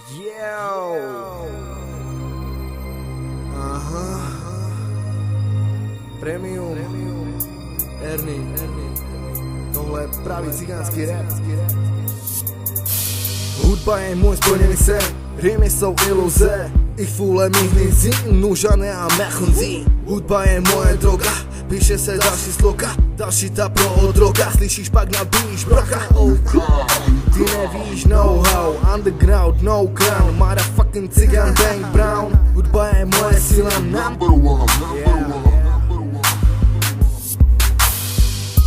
Yo. Aha. Premium. Ernie. Tohle je pravý cigánsky rap. Hudba je můj splněný sen, rýmy jsou iluze. Ich fühle mich nicht sinn, nur žádné a mechonzí. Hudba je moje droga, píše se další sloka. Další ta pro droga, slyšíš pak nabíjíš broka. Ty nevíš know-how, underground, no crown. Motherfucking cigan bang brown. Hudba je moje síla, number one.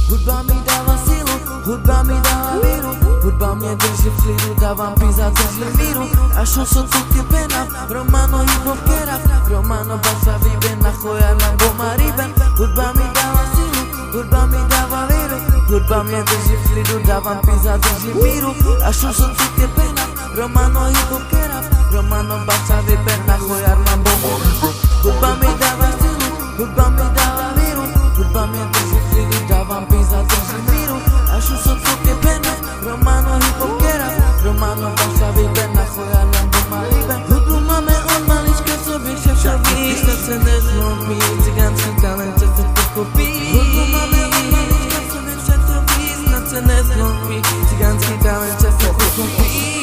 Hudba mi dává sílu, hudba mi dává víru. Hudba mě drží v klidu, dávám písat drží míru. Až osocu que pena, Romano hip-hop que rap. Romano basa vive na joya na goma riben. Hudba mi dává sílu, hudba mi dává víru. Hudba mě drží v klidu, dávám písat drží míru. Až osocu que pena, Romano hip-hop que rap. Romano basa vive na joya na goma riben. Hudba mi dává sílu, hudba mi dává víru. Hudba mě drží v klidu, dávám písat drží míru. Až osocu que pena, Romano hip-hop que rap. Romano basa vive na joya na goma riben. Hudbu máme od malička v sobě, však víš, tak se nezlomí. Cigánský talent se pochopí. Hudbu máme od malička v sobě, však to víš, snad se nezlomí. Cigánský talent se pochopí.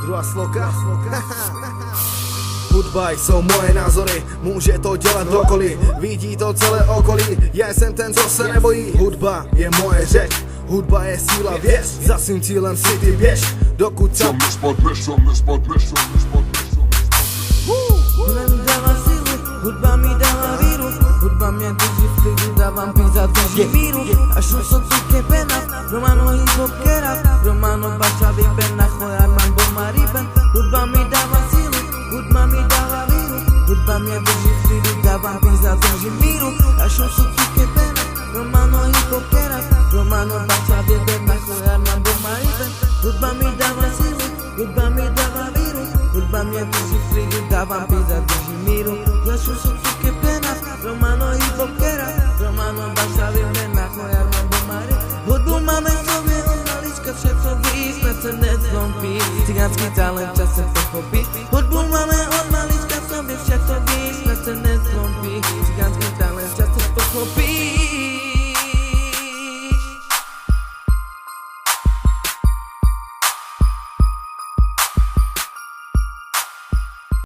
Druhá sloka. Hudba jsou moje názory, může to dělat kdokoliv, vidí to celé okolí, já jsem ten, co se nebojí. Hudba je moje řeč, hudba je síla, věř, za svým cílem si ty běž, dokud Sam nespadneš. Hudba mi dává sílu, hudba mi dává víru. Hudba mě drží v klidu, dávám písat drží míru. Až osocu que pena, Romano hip-hop que rap. Romano basa vive na joya na goma riben. Hudba mi dává sílu, hudba mi dává víru. Hudba mě drží v klidu, dávám písat drží míru. Až osocu que pena, Romano hip-hop que rap. Romano basa vive na joya na goma riben. Hudba mi dává sílu, hudba mi dává víru. Hudba mě drží v klidu, dávám písat drží míru. Až osocu que pena, Romano hip-hop que rap. Romano basa vive na joya na goma riben. Hudbu máme v sobě od malička, však co víš, snad se nezlomí. Cigánský talent časem pochopí.